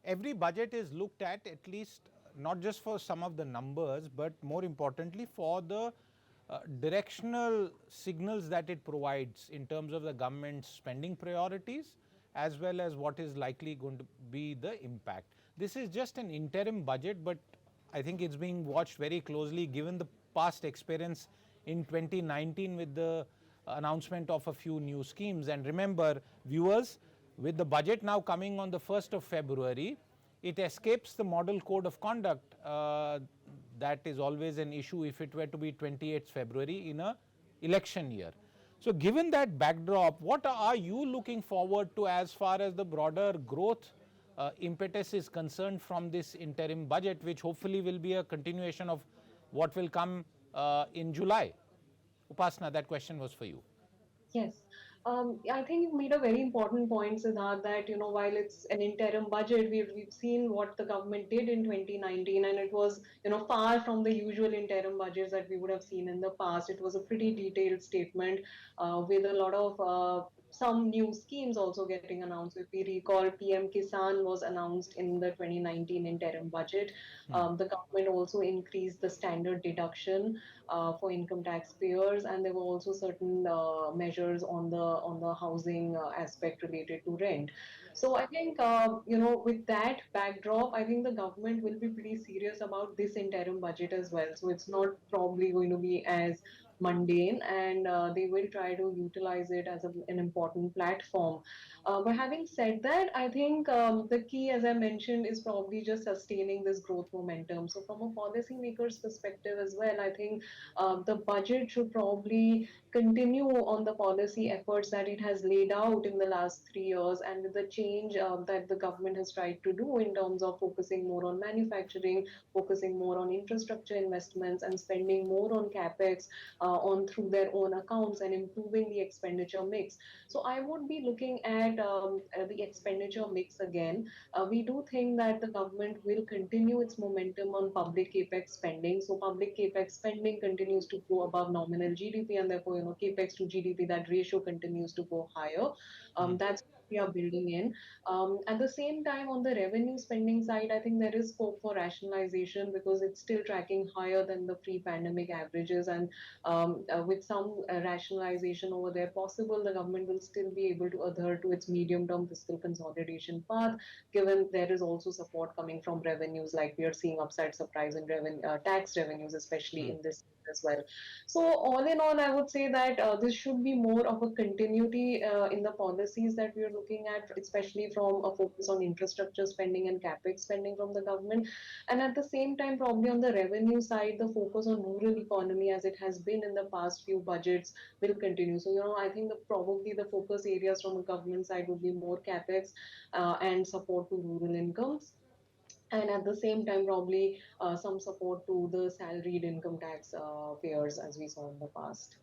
every budget is looked at least not just for some of the numbers, but more importantly for the directional signals that it provides in terms of the government's spending priorities, as well as what is likely going to be the impact. This is just an interim budget, but I think it's being watched very closely given the past experience in 2019 with the announcement of a few new schemes. And remember, viewers, with the budget now coming on the 1st of February, it escapes the model code of conduct that is always an issue if it were to be 28th February in a election year. So given that backdrop, what are you looking forward to as far as the broader growth impetus is concerned from this interim budget, which hopefully will be a continuation of what will come in July? Upasana, that question was for you. Yes. I think you made a very important point, Siddharth, that, while it's an interim budget, we've seen what the government did in 2019, and it was, far from the usual interim budgets that we would have seen in the past. It was a pretty detailed statement with a lot of some new schemes also getting announced. If we recall, PM Kisan was announced in the 2019 interim budget. The government also increased the standard deduction for income taxpayers, and there were also certain measures on the housing aspect related to rent. So I think with that backdrop, I think the government will be pretty serious about this interim budget as well. So it's not probably going to be as mundane, and they will try to utilize it as an important platform. But having said that, I think the key, as I mentioned, is probably just sustaining this growth momentum. So from a policymaker's perspective as well, I think the budget should probably continue on the policy efforts that it has laid out in the last 3 years, and with the change that the government has tried to do in terms of focusing more on manufacturing, focusing more on infrastructure investments, and spending more on capex on through their own accounts and improving the expenditure mix. So I would be looking at the expenditure mix again. We do think that the government will continue its momentum on public capex spending. So public capex spending continues to grow above nominal GDP, and therefore, capex to GDP, that ratio continues to go higher. That's what we are building in. At the same time, on the revenue spending side, I think there is scope for rationalization because it's still tracking higher than the pre-pandemic averages, and with some rationalization over there possible, the government will still be able to adhere to its medium-term fiscal consolidation path, given there is also support coming from revenues, like we are seeing upside surprise in tax revenues, especially in this as well. So all in all, I would say that this should be more of a continuity in the policies that we are looking at, especially from a focus on infrastructure spending and capex spending from the government. And at the same time, probably on the revenue side, the focus on rural economy, as it has been in the past few budgets, will continue. So, I think probably the focus areas from the government side would be more capex and support to rural incomes, and at the same time probably some support to the salaried income tax payers, as we saw in the past.